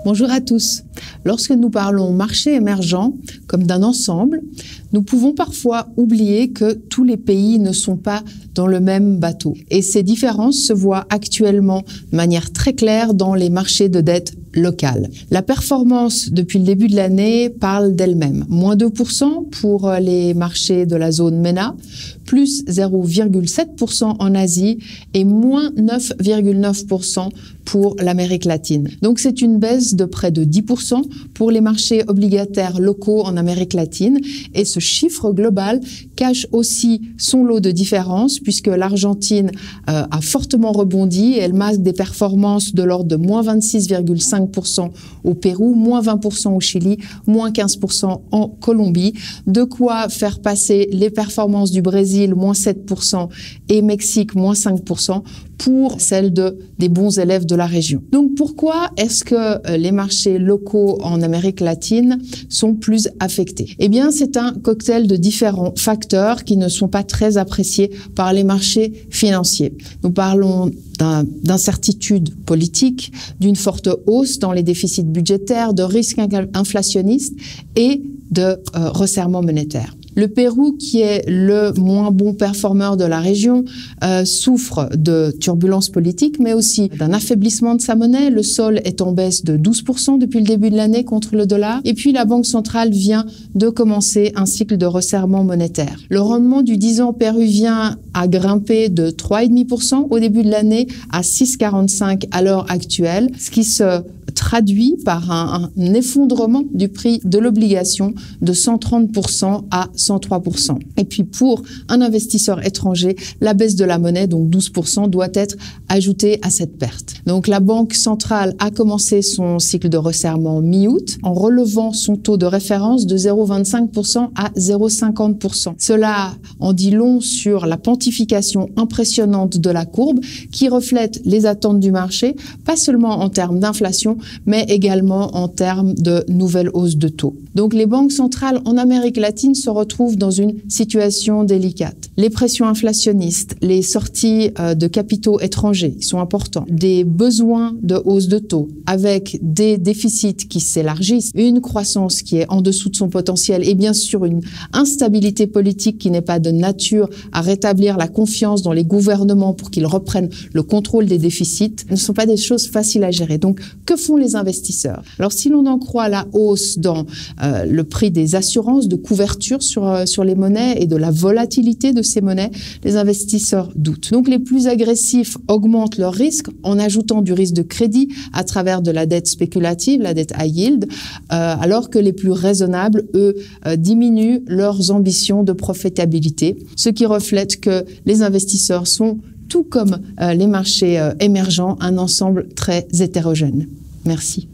Bonjour à tous. Lorsque nous parlons marché émergent comme d'un ensemble, nous pouvons parfois oublier que tous les pays ne sont pas dans le même bateau. Et ces différences se voient actuellement de manière très claire dans les marchés de dette locale. La performance depuis le début de l'année parle d'elle-même. Moins 2% pour les marchés de la zone MENA, plus 0,7% en Asie et moins 9,9% pour l'Amérique latine. Donc c'est une baisse de près de 10% pour les marchés obligataires locaux en Amérique latine. Et ce chiffre global cache aussi son lot de différences puisque l'Argentine a fortement rebondi et elle masque des performances de l'ordre de moins 26,5% au Pérou, moins 20% au Chili, moins 15% en Colombie. De quoi faire passer les performances du Brésil, moins 7% et Mexique, moins 5%. Pour celles des bons élèves de la région. Donc pourquoi est-ce que les marchés locaux en Amérique latine sont plus affectés? Eh bien, c'est un cocktail de différents facteurs qui ne sont pas très appréciés par les marchés financiers. Nous parlons d'incertitude politique, d'une forte hausse dans les déficits budgétaires, de risques inflationnistes et de resserrement monétaire. Le Pérou, qui est le moins bon performeur de la région, souffre de turbulences politiques, mais aussi d'un affaiblissement de sa monnaie. Le sol est en baisse de 12% depuis le début de l'année contre le dollar. Et puis la Banque centrale vient de commencer un cycle de resserrement monétaire. Le rendement du 10 ans péruvien a grimpé de 3,5% au début de l'année à 6,45 à l'heure actuelle, ce qui se traduit par un effondrement du prix de l'obligation de 130% à 103%. Et puis pour un investisseur étranger, la baisse de la monnaie, donc 12%, doit être ajoutée à cette perte. Donc la Banque centrale a commencé son cycle de resserrement mi-août en relevant son taux de référence de 0,25% à 0,50%. Cela en dit long sur la pontification impressionnante de la courbe qui reflète les attentes du marché, pas seulement en termes d'inflation, mais également en termes de nouvelles hausses de taux. Donc les banques centrales en Amérique latine se retrouvent dans une situation délicate. Les pressions inflationnistes, les sorties de capitaux étrangers sont importants, des besoins de hausse de taux avec des déficits qui s'élargissent, une croissance qui est en dessous de son potentiel et bien sûr une instabilité politique qui n'est pas de nature à rétablir la confiance dans les gouvernements pour qu'ils reprennent le contrôle des déficits, ne sont pas des choses faciles à gérer. Donc que font les investisseurs? Alors si l'on en croit la hausse dans le prix des assurances de couverture sur les monnaies et de la volatilité de ces monnaies, les investisseurs doutent. Donc les plus agressifs augmentent leurs risques en ajoutant du risque de crédit à travers de la dette spéculative, la dette high yield, alors que les plus raisonnables, eux, diminuent leurs ambitions de profitabilité, ce qui reflète que les investisseurs sont, tout comme les marchés émergents, un ensemble très hétérogène. Merci.